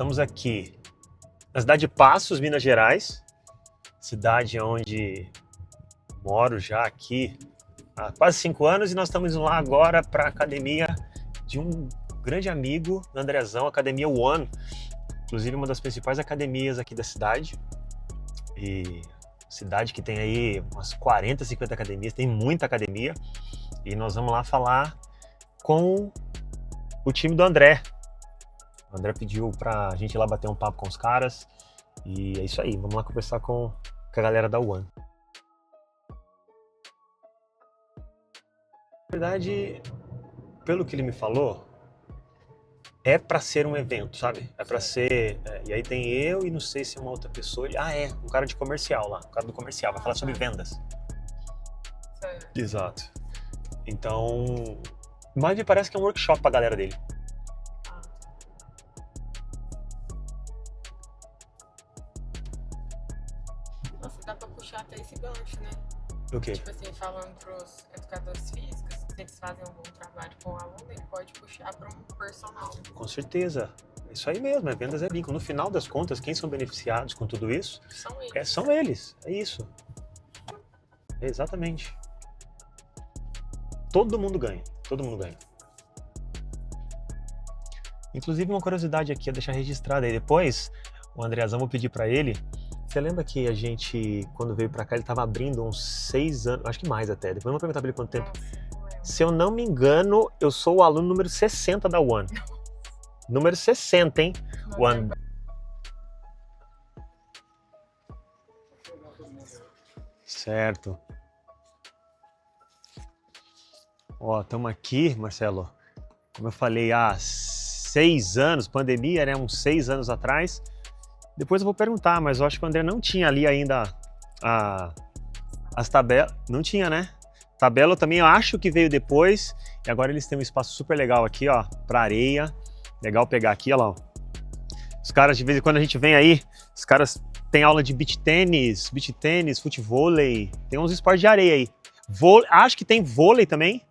Estamos aqui na cidade de Passos, Minas Gerais, cidade onde moro já aqui há quase 5 anos e nós estamos indo lá agora para a academia de um grande amigo, Andrezão, Academia One, inclusive uma das principais academias aqui da cidade. E cidade que tem aí umas 40, 50 academias, tem muita academia. E nós vamos lá falar com o time do André. O André pediu pra gente ir lá bater um papo com os caras. E é isso aí, vamos lá conversar com a galera da One. Na verdade, pelo que ele me falou, é pra ser um evento, sabe? É pra ser... e aí tem eu e não sei se é uma outra pessoa. Um cara de comercial lá, um cara do comercial, vai falar sobre vendas. Exato. Então, mas me parece que é um workshop pra galera dele. Nossa, dá pra puxar até esse gancho, né? O quê? Tipo assim, falando pros educadores físicos, se eles fazem um bom trabalho com o aluno, ele pode puxar para um personal. Com certeza. É isso aí mesmo, vendas é vínculo. No final das contas, quem são beneficiados com tudo isso? São eles. São eles, é isso. Exatamente. Todo mundo ganha, todo mundo ganha. Inclusive uma curiosidade aqui, a deixar registrada aí depois, o Andrezão, vou pedir pra ele. Você lembra que a gente, quando veio pra cá, ele tava abrindo uns 6 anos, acho que mais até, depois eu vou perguntar pra ele quanto tempo. Se eu não me engano, eu sou o aluno número 60 da One. Número 60, hein? One. Certo. Ó, estamos aqui, Marcelo, como eu falei, há 6 anos, pandemia, né? Uns 6 anos atrás. Depois eu vou perguntar, mas eu acho que o André não tinha ali ainda as tabelas. Não tinha, né? Tabela também eu acho que veio depois. E agora eles têm um espaço super legal aqui, ó, pra areia. Legal pegar aqui, ó lá, ó. Os caras, de vez em quando a gente vem aí, os caras têm aula de beach tênis, futevôlei. Tem uns esportes de areia aí. Acho que tem vôlei também.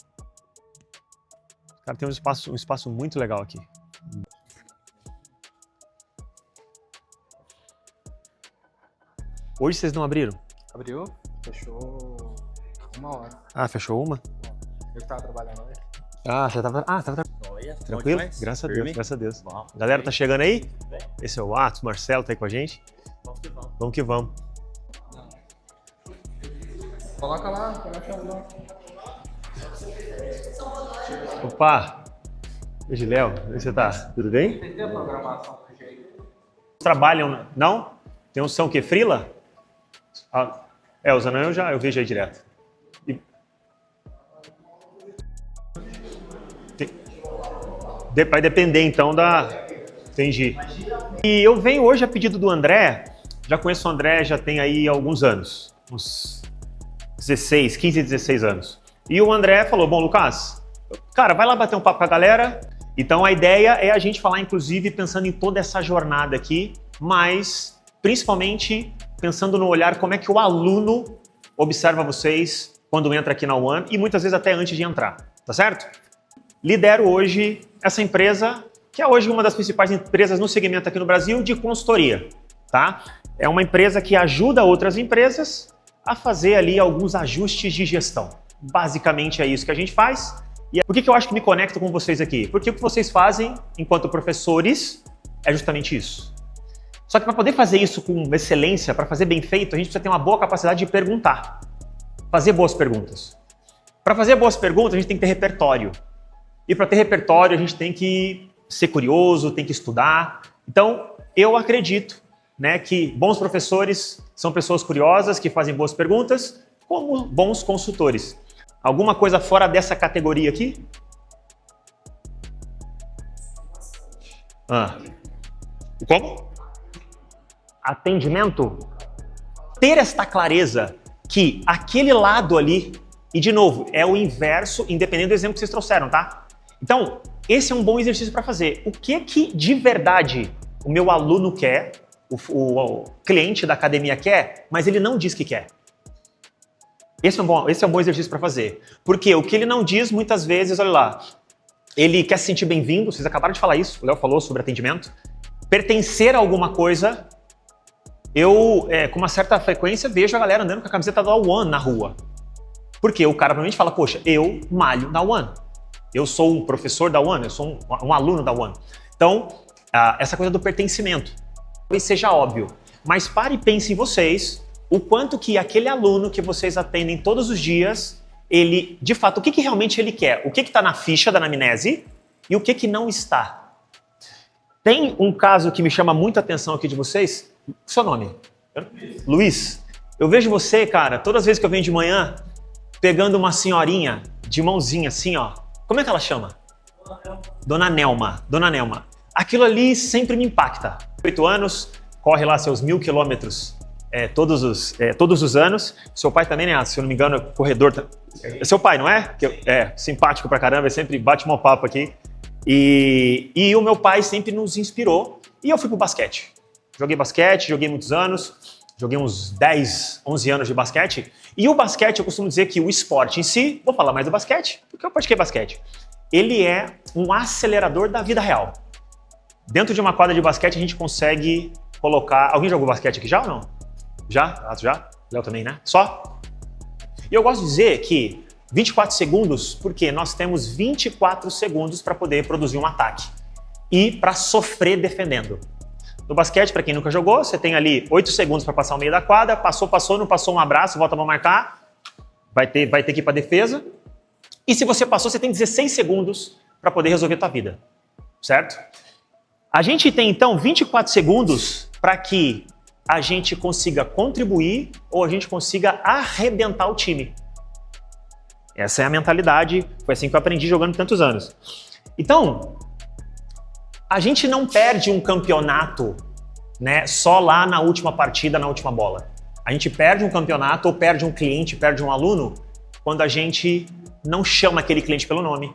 Os caras têm um espaço muito legal aqui. Hoje vocês não abriram? Abriu, fechou 1 hora. Ah, fechou uma? Eu que tava trabalhando hoje. Ah, você tava... Olha, Tranquilo? Graças a Deus, graças a Deus. Galera, tá chegando aí? Esse é o Atos, Marcelo tá aí com a gente. Vamos que vamos. Coloca lá, coloca lá. Opa! Beijo, Léo. Como você tá? Tudo bem? Tem a programação pro jeito. Trabalham, não? Tem uns são que frila? Os anãos eu vejo aí direto. Vai depender então da... Entendi. E eu venho hoje a pedido do André, já conheço o André, já tem aí alguns anos, uns 15, 16 anos. E o André falou, bom, Lucas, cara, vai lá bater um papo com a galera. Então a ideia é a gente falar, inclusive, pensando em toda essa jornada aqui, mas principalmente pensando no olhar como é que o aluno observa vocês quando entra aqui na One e muitas vezes até antes de entrar, tá certo? Lidero hoje essa empresa, que é hoje uma das principais empresas no segmento aqui no Brasil de consultoria, tá? É uma empresa que ajuda outras empresas a fazer ali alguns ajustes de gestão. Basicamente é isso que a gente faz. E por que eu acho que me conecto com vocês aqui? Porque o que vocês fazem enquanto professores é justamente isso. Só que para poder fazer isso com excelência, para fazer bem feito, a gente precisa ter uma boa capacidade de perguntar. Fazer boas perguntas. Para fazer boas perguntas, a gente tem que ter repertório. E para ter repertório, a gente tem que ser curioso, tem que estudar. Então, eu acredito, né, que bons professores são pessoas curiosas, que fazem boas perguntas, como bons consultores. Alguma coisa fora dessa categoria aqui? Como? Atendimento? Ter esta clareza que aquele lado ali, e de novo, é o inverso, independente do exemplo que vocês trouxeram, tá? Então, esse é um bom exercício para fazer. O que de verdade o meu aluno quer, o cliente da academia quer, mas ele não diz que quer? Esse é um bom exercício para fazer. Porque o que ele não diz, muitas vezes, olha lá, ele quer se sentir bem-vindo, vocês acabaram de falar isso, o Léo falou sobre atendimento, pertencer a alguma coisa, eu, com uma certa frequência, vejo a galera andando com a camiseta da One na rua. Porque o cara provavelmente fala, poxa, eu malho da One. Eu sou um professor da One, eu sou um aluno da One. Então, essa coisa do pertencimento, talvez seja óbvio. Mas pare e pense em vocês, o quanto que aquele aluno que vocês atendem todos os dias, ele, de fato, o que realmente ele quer? O que está na ficha da anamnese e o que não está? Tem um caso que me chama muita atenção aqui de vocês. Seu nome? Luiz. Eu vejo você, cara, todas as vezes que eu venho de manhã, pegando uma senhorinha de mãozinha assim, ó. Como é que ela chama? Dona Nelma. Dona Nelma. Aquilo ali sempre me impacta. 8 anos, corre lá seus 1000 quilômetros todos os anos. Seu pai também, né? Se eu não me engano, é corredor. É seu pai, não é? É simpático pra caramba, ele sempre bate um papo aqui. E o meu pai sempre nos inspirou. E eu fui pro basquete. Joguei basquete, joguei muitos anos. Joguei uns 10, 11 anos de basquete. E o basquete, eu costumo dizer que o esporte em si, vou falar mais do basquete, porque eu pratiquei basquete. Ele é um acelerador da vida real. Dentro de uma quadra de basquete, a gente consegue colocar... Alguém jogou basquete aqui já ou não? Já? Já? Léo também, né? Só? E eu gosto de dizer que 24 segundos, porque nós temos 24 segundos para poder produzir um ataque. E para sofrer defendendo. No basquete, para quem nunca jogou, você tem ali 8 segundos para passar o meio da quadra, passou, não passou, um abraço, volta para marcar, vai ter que ir para defesa. E se você passou, você tem 16 segundos para poder resolver a tua vida, certo? A gente tem então 24 segundos para que a gente consiga contribuir ou a gente consiga arrebentar o time. Essa é a mentalidade, foi assim que eu aprendi jogando tantos anos. Então, a gente não perde um campeonato, né, só lá na última partida, na última bola. A gente perde um campeonato ou perde um cliente, perde um aluno, quando a gente não chama aquele cliente pelo nome.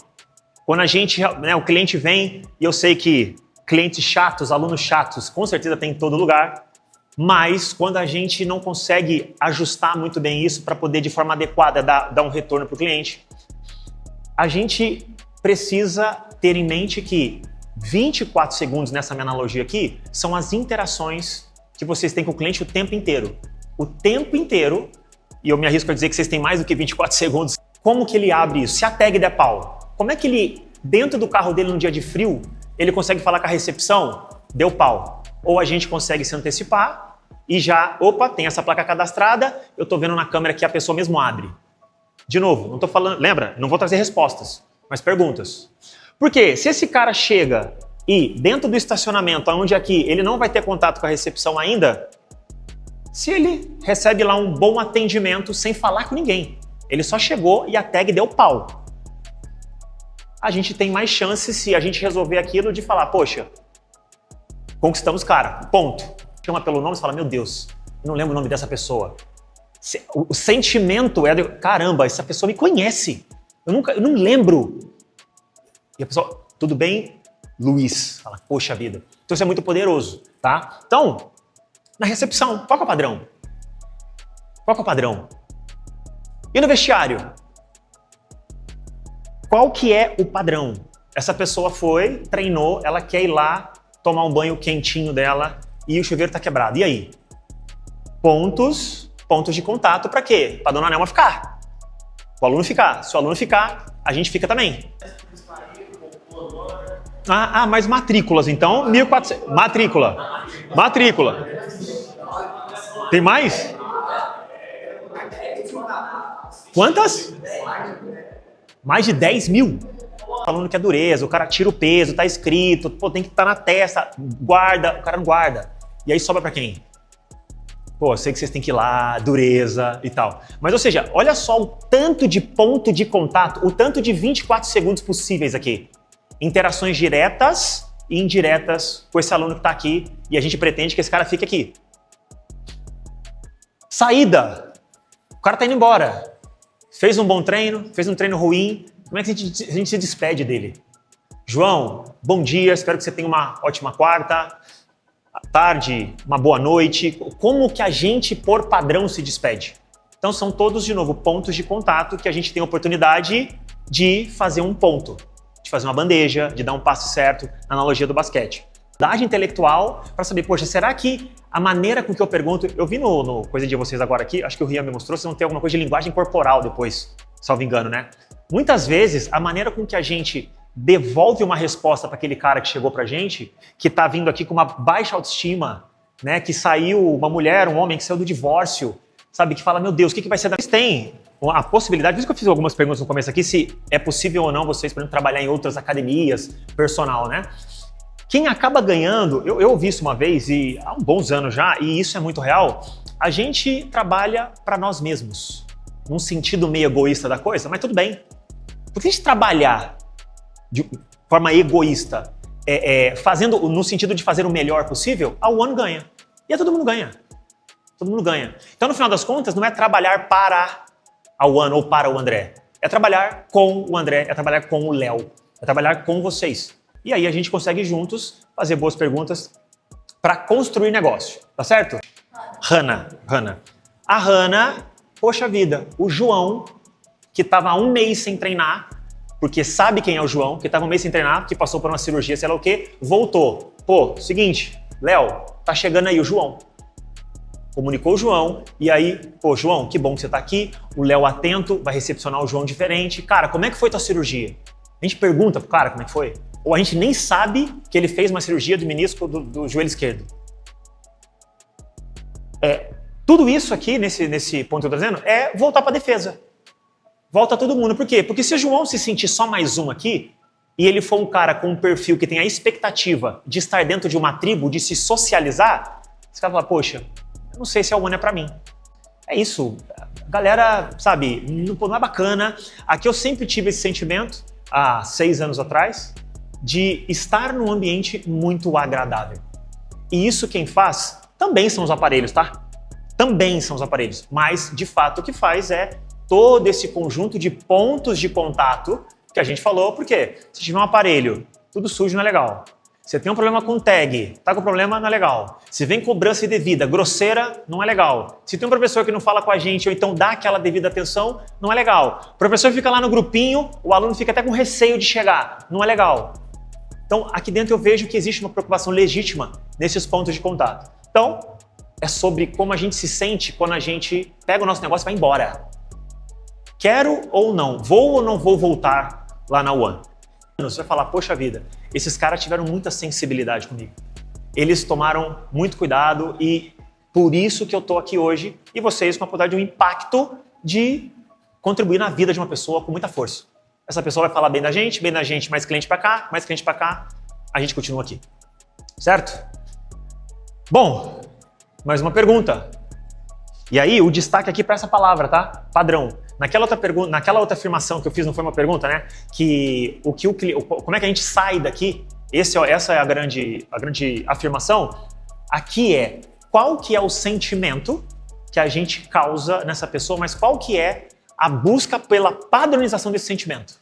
Quando a gente, né, o cliente vem, e eu sei que clientes chatos, alunos chatos, com certeza tem em todo lugar, mas quando a gente não consegue ajustar muito bem isso para poder, de forma adequada, dar um retorno para o cliente, a gente precisa ter em mente que 24 segundos nessa minha analogia aqui são as interações que vocês têm com o cliente o tempo inteiro. O tempo inteiro, e eu me arrisco a dizer que vocês têm mais do que 24 segundos. Como que ele abre isso? Se a tag der pau, como é que ele, dentro do carro dele num dia de frio, ele consegue falar com a recepção? Deu pau. Ou a gente consegue se antecipar e já, opa, tem essa placa cadastrada, eu tô vendo na câmera que a pessoa mesmo abre. De novo, não tô falando, lembra? Não vou trazer respostas, mas perguntas. Porque se esse cara chega e dentro do estacionamento, onde aqui ele não vai ter contato com a recepção ainda, se ele recebe lá um bom atendimento sem falar com ninguém, ele só chegou e a tag deu pau, a gente tem mais chance, se a gente resolver aquilo, de falar, poxa, conquistamos o cara, ponto. Chama pelo nome e fala, meu Deus, eu não lembro o nome dessa pessoa. O sentimento é de, caramba, essa pessoa me conhece, eu não lembro. E a pessoa, tudo bem? Luiz. Fala, poxa vida. Então isso é muito poderoso, tá? Então, na recepção, qual que é o padrão? Qual que é o padrão? E no vestiário? Qual que é o padrão? Essa pessoa foi, treinou, ela quer ir lá tomar um banho quentinho dela e o chuveiro tá quebrado. E aí? Pontos de contato para quê? Para dona Nelma ficar. O aluno ficar. Se o aluno ficar, a gente fica também. Mas matrículas, então, 1.400. Matrícula. Tem mais? Quantas? Mais de 10 mil. Falando que é dureza, o cara tira o peso, tá escrito, pô, tem que estar na testa, guarda, o cara não guarda. E aí sobra pra quem? Pô, eu sei que vocês têm que ir lá, dureza e tal. Mas, ou seja, olha só o tanto de ponto de contato, o tanto de 24 segundos possíveis aqui. Interações diretas e indiretas com esse aluno que tá aqui e a gente pretende que esse cara fique aqui. Saída. O cara tá indo embora. Fez um bom treino, fez um treino ruim. Como é que a gente se despede dele? João, bom dia, espero que você tenha uma ótima quarta, tarde, uma boa noite. Como que a gente, por padrão, se despede? Então são todos, de novo, pontos de contato que a gente tem a oportunidade de fazer um ponto, de fazer uma bandeja, de dar um passe certo, na analogia do basquete. intelectual para saber, poxa, será que a maneira com que eu pergunto... Eu vi no Coisa de Vocês agora aqui, acho que o Rian me mostrou, vocês vão ter alguma coisa de linguagem corporal depois, salvo engano, né? Muitas vezes, a maneira com que a gente devolve uma resposta para aquele cara que chegou pra gente, que tá vindo aqui com uma baixa autoestima, né? Que saiu, uma mulher, um homem que saiu do divórcio, sabe? Que fala, meu Deus, o que vai ser da... Vocês têm a possibilidade, por isso que eu fiz algumas perguntas no começo aqui, se é possível ou não vocês, por exemplo, trabalhar em outras academias, personal, né? Quem acaba ganhando, eu ouvi isso uma vez, e há uns bons anos já, e isso é muito real, a gente trabalha para nós mesmos, num sentido meio egoísta da coisa, mas tudo bem. Porque a gente trabalhar de forma egoísta, fazendo no sentido de fazer o melhor possível, a One ganha. E aí todo mundo ganha. Todo mundo ganha. Então, no final das contas, não é trabalhar para a One ou para o André. É trabalhar com o André, é trabalhar com o Léo, é trabalhar com vocês. E aí a gente consegue juntos fazer boas perguntas para construir negócio, tá certo? Hannah. A Hannah, poxa vida, o João, que estava há um mês sem treinar, porque sabe quem é o João, que estava um mês sem treinar, que passou por uma cirurgia, sei lá o quê, voltou. Pô, seguinte, Léo, tá chegando aí o João. Comunicou o João, e aí, pô, João, que bom que você tá aqui, o Léo atento, vai recepcionar o João diferente. Cara, como é que foi tua cirurgia? A gente pergunta pro cara como é que foi. Ou a gente nem sabe que ele fez uma cirurgia do menisco do joelho esquerdo. Tudo isso aqui, nesse ponto que eu tô dizendo, é voltar pra defesa. Volta todo mundo. Por quê? Porque se o João se sentir só mais um aqui, e ele for um cara com um perfil que tem a expectativa de estar dentro de uma tribo, de se socializar, esse cara fala, poxa, eu não sei se a One é pra mim. É isso. Galera, sabe, não é bacana. Aqui eu sempre tive esse sentimento, há 6 anos atrás, de estar num ambiente muito agradável. E isso quem faz também são os aparelhos, tá? Também são os aparelhos. Mas, de fato, o que faz é todo esse conjunto de pontos de contato que a gente falou, porque se tiver um aparelho, tudo sujo não é legal. Você tem um problema com tag, tá com problema, não é legal. Se vem cobrança indevida, grosseira, não é legal. Se tem um professor que não fala com a gente ou então dá aquela devida atenção, não é legal. O professor fica lá no grupinho, o aluno fica até com receio de chegar, não é legal. Então, aqui dentro eu vejo que existe uma preocupação legítima nesses pontos de contato. Então, é sobre como a gente se sente quando a gente pega o nosso negócio e vai embora. Quero ou não, vou ou não vou voltar lá na One? Você vai falar, poxa vida, esses caras tiveram muita sensibilidade comigo. Eles tomaram muito cuidado e por isso que eu tô aqui hoje e vocês com a possibilidade de um impacto de contribuir na vida de uma pessoa com muita força. Essa pessoa vai falar bem da gente, mais cliente pra cá, a gente continua aqui. Certo? Bom, mais uma pergunta. E aí, o destaque aqui para essa palavra, tá? Padrão. Naquela outra afirmação que eu fiz, não foi uma pergunta, né? Que como é que a gente sai daqui? Essa é a grande afirmação. Aqui é qual que é o sentimento que a gente causa nessa pessoa, mas qual que é a busca pela padronização desse sentimento.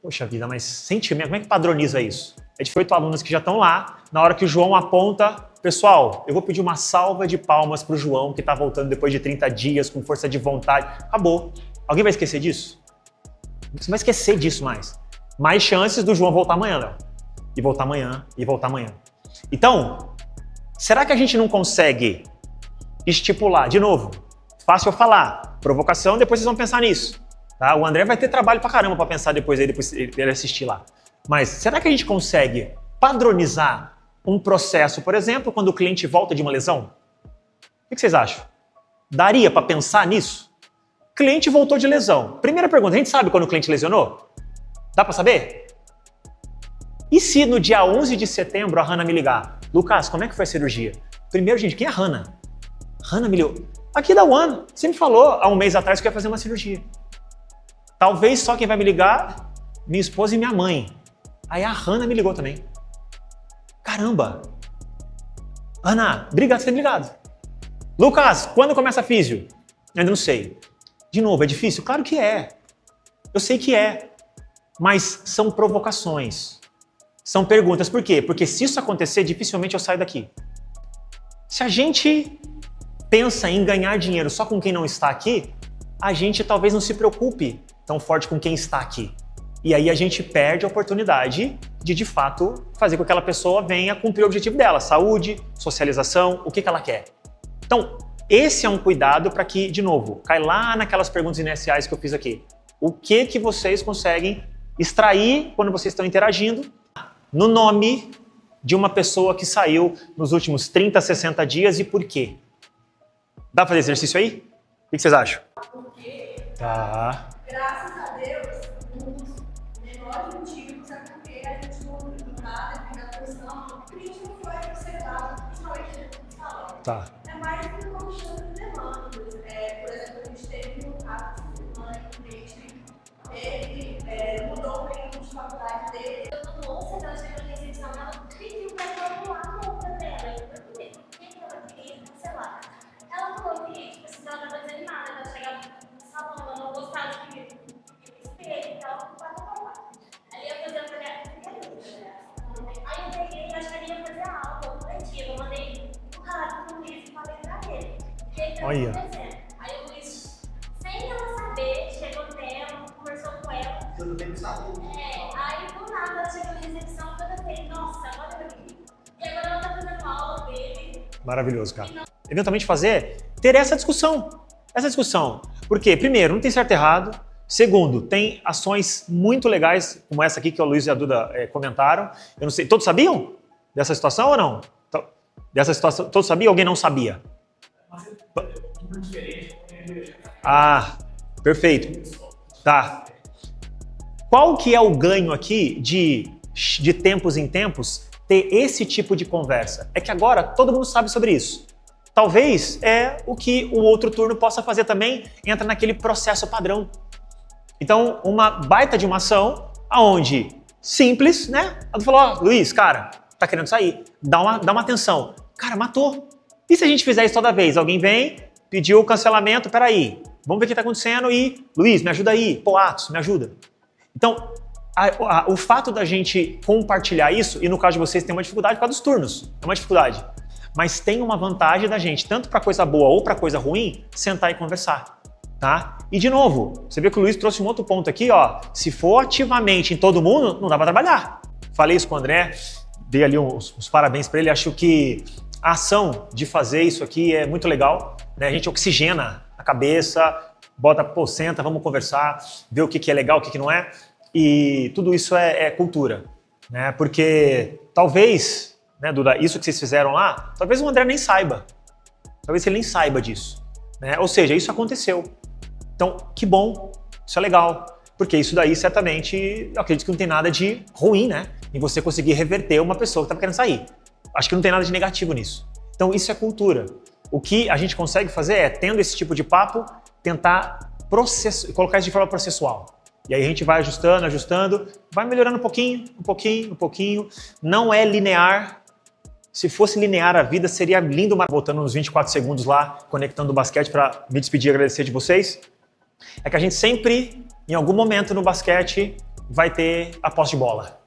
Poxa vida, mas sentimento, como é que padroniza isso? É de 8 alunos que já estão lá, na hora que o João aponta, pessoal, eu vou pedir uma salva de palmas pro João, que tá voltando depois de 30 dias, com força de vontade. Acabou. Alguém vai esquecer disso? Você vai esquecer disso mais. Mais chances do João voltar amanhã, Léo. E voltar amanhã, e voltar amanhã. Então, será que a gente não consegue estipular, de novo, fácil eu falar, provocação, depois vocês vão pensar nisso. Tá? O André vai ter trabalho pra caramba pra pensar depois ele assistir lá. Mas será que a gente consegue padronizar um processo, por exemplo, quando o cliente volta de uma lesão? O que vocês acham? Daria para pensar nisso? Cliente voltou de lesão. Primeira pergunta, a gente sabe quando o cliente lesionou? Dá para saber? E se no dia 11 de setembro a Hannah me ligar? Lucas, como é que foi a cirurgia? Primeiro, gente, quem é a Hannah? Hannah me ligou. Aqui da One, você me falou há um mês atrás que eu ia fazer uma cirurgia. Talvez só quem vai me ligar, minha esposa e minha mãe. Aí a Hannah me ligou também. Caramba! Ana, obrigado por ter me ligado. Lucas, quando começa a físio? Eu ainda não sei. De novo, é difícil? Claro que é. Eu sei que é. Mas são provocações. São perguntas. Por quê? Porque se isso acontecer, dificilmente eu saio daqui. Se a gente pensa em ganhar dinheiro só com quem não está aqui, a gente talvez não se preocupe tão forte com quem está aqui. E aí a gente perde a oportunidade de fato, fazer com que aquela pessoa venha cumprir o objetivo dela, saúde, socialização, o que ela quer. Então, esse é um cuidado para que, de novo, cai lá naquelas perguntas iniciais que eu fiz aqui. O que vocês conseguem extrair quando vocês estão interagindo no nome de uma pessoa que saiu nos últimos 30, 60 dias e por quê? Dá para fazer exercício aí? O que vocês acham? Porque, Tá. graças a Deus, um dos menores motivos é porque a gente não nada, fica atenção, porque a gente não foi observado, principalmente dentro do salão. Tá. É mais por condição de demandas. Por exemplo, a gente teve um caso de semana que o cliente mudou o período de faculdade dele. Eu tô moça, ela chegou na recepção, ela pediu pra calcular a conta dela. Eu perguntei por que ela queria cancelar. Ela falou que, tipo assim, ela tava desanimada, ela chegava no salão, ela não gostava de espelho, então ela não pode falar. Aí eu fazia aí eu peguei e achei que ia fazer a aula coletiva. Eu mandei um rádio pro Luiz e falei pra ele. O que tá Olha. acontecendo? Aí o Luiz, sem ela saber, chegou nela, conversou com ela. Tudo bem, sabe? Aí do nada ela chegou na recepção e eu falei, nossa, agora eu vi. E agora ela tá fazendo aula dele. Maravilhoso, cara. Eventualmente ter essa discussão. Essa discussão. Porque, primeiro, não tem certo e errado. Segundo, tem ações muito legais, como essa aqui que o Luiz e a Duda comentaram. Eu não sei, todos sabiam dessa situação ou não? Dessa situação, todos sabiam ou alguém não sabia? Ah, perfeito. Tá. Qual que é o ganho aqui de tempos em tempos ter esse tipo de conversa? É que agora todo mundo sabe sobre isso. Talvez é o que o outro turno possa fazer também, entra naquele processo padrão. Então, uma baita de uma ação, aonde simples, né? Ela falou, ó, Luiz, cara, tá querendo sair, dá uma atenção. Cara, matou. E se a gente fizer isso toda vez? Alguém vem, pediu o cancelamento, peraí, vamos ver o que tá acontecendo e, Luiz, me ajuda aí, pô, Atos, me ajuda. Então, o fato da gente compartilhar isso, e no caso de vocês tem uma dificuldade por causa dos turnos, é uma dificuldade. Mas tem uma vantagem da gente, tanto para coisa boa ou para coisa ruim, sentar e conversar. Tá? E de novo, você vê que o Luiz trouxe um outro ponto aqui, ó. Se for ativamente em todo mundo, não dá para trabalhar. Falei isso com o André, dei ali uns parabéns para ele. Acho que a ação de fazer isso aqui é muito legal, né? A gente oxigena a cabeça, bota, pô, senta, vamos conversar, ver o que é legal, o que não é. E tudo isso é cultura, né? Porque talvez, né, Duda, isso que vocês fizeram lá, talvez o André nem saiba. Talvez ele nem saiba disso, né? Ou seja, isso aconteceu. Então, que bom, isso é legal, porque isso daí certamente, eu acredito que não tem nada de ruim, né? Em você conseguir reverter uma pessoa que estava querendo sair. Acho que não tem nada de negativo nisso. Então, isso é cultura. O que a gente consegue fazer é, tendo esse tipo de papo, tentar colocar isso de forma processual. E aí a gente vai ajustando, vai melhorando um pouquinho. Não é linear. Se fosse linear a vida, seria lindo, voltando nos 24 segundos lá, conectando o basquete para me despedir e agradecer de vocês. É que a gente sempre, em algum momento no basquete, vai ter a posse de bola.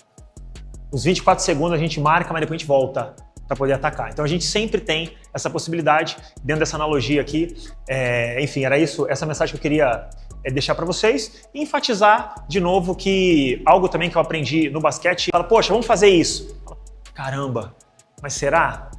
Os 24 segundos a gente marca, mas depois a gente volta para poder atacar. Então a gente sempre tem essa possibilidade, dentro dessa analogia aqui. Enfim, era isso, essa mensagem que eu queria deixar para vocês e enfatizar de novo que algo também que eu aprendi no basquete, fala, poxa, vamos fazer isso. Caramba, mas será?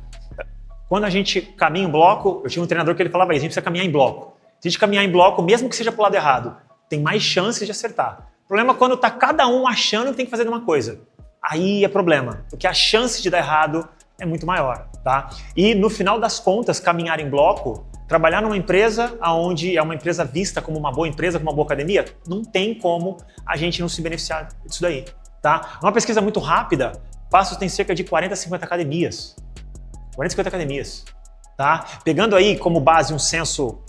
Quando a gente caminha em bloco, eu tinha um treinador que ele falava isso, a gente precisa caminhar em bloco. Se a gente caminhar em bloco, mesmo que seja pro lado errado, tem mais chances de acertar. O problema é quando tá cada um achando que tem que fazer uma coisa. Aí é problema, porque a chance de dar errado é muito maior, tá? E no final das contas, caminhar em bloco, trabalhar numa empresa onde é uma empresa vista como uma boa empresa, como uma boa academia, não tem como a gente não se beneficiar disso daí, tá? Uma pesquisa muito rápida, Passos tem cerca de 40, 50 academias. 40, 50 academias. Tá? Pegando aí como base um censo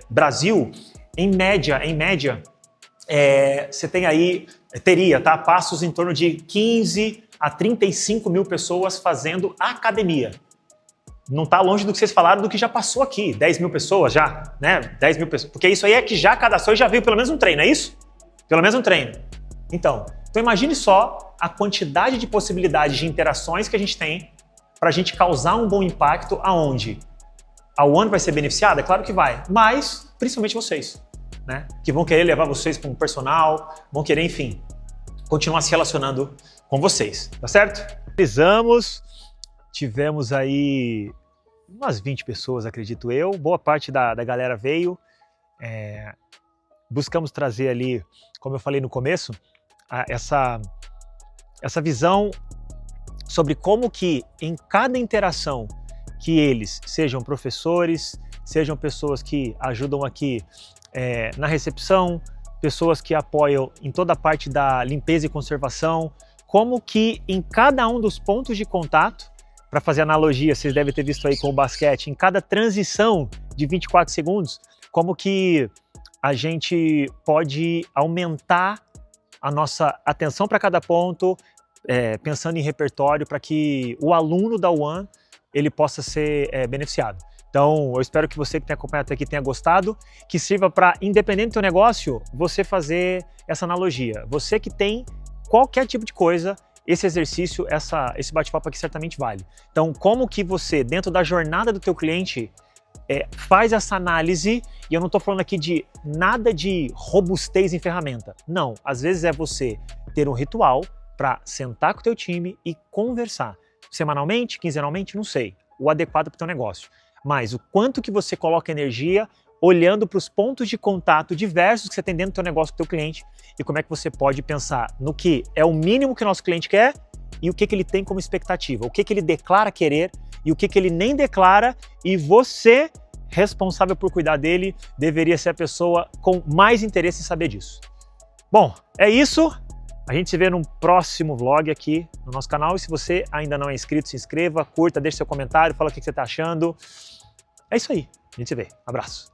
Brasil, em média, você tem aí, tá? Passos em torno de 15 a 35 mil pessoas fazendo academia. Não está longe do que vocês falaram, do que já passou aqui, 10 mil pessoas já, né? 10 mil pessoas, porque isso aí é que já cadastrou e já veio pelo menos um treino, é isso? Pelo menos um treino. Então imagine só a quantidade de possibilidades de interações que a gente tem para a gente causar um bom impacto aonde? A One vai ser beneficiada? É claro que vai, mas principalmente vocês, né? Que vão querer levar vocês para um personal, vão querer, enfim, continuar se relacionando com vocês, tá certo? Tivemos aí umas 20 pessoas, acredito eu, boa parte da galera veio. Buscamos trazer ali, como eu falei no começo, essa visão sobre como que em cada interação que eles sejam professores, sejam pessoas que ajudam aqui na recepção, pessoas que apoiam em toda a parte da limpeza e conservação, como que em cada um dos pontos de contato, para fazer analogia, vocês devem ter visto aí com o basquete, em cada transição de 24 segundos, como que a gente pode aumentar a nossa atenção para cada ponto, pensando em repertório para que o aluno da UAN ele possa ser beneficiado. Então, eu espero que você que tem acompanhado até aqui tenha gostado, que sirva para, independente do teu negócio, você fazer essa analogia. Você que tem qualquer tipo de coisa, esse exercício, esse bate-papo aqui certamente vale. Então, como que você, dentro da jornada do teu cliente, faz essa análise, e eu não estou falando aqui de nada de robustez em ferramenta. Não, às vezes é você ter um ritual para sentar com o teu time e conversar. Semanalmente, quinzenalmente, não sei, o adequado para o teu negócio. Mas o quanto que você coloca energia olhando para os pontos de contato diversos que você tem dentro do teu negócio com o teu cliente e como é que você pode pensar no que é o mínimo que o nosso cliente quer e o que ele tem como expectativa, o que ele declara querer e o que ele nem declara, e você, responsável por cuidar dele, deveria ser a pessoa com mais interesse em saber disso. Bom, é isso. A gente se vê num próximo vlog aqui no nosso canal, e se você ainda não é inscrito, se inscreva, curta, deixe seu comentário, fala o que você está achando. É isso aí, a gente se vê. Abraço.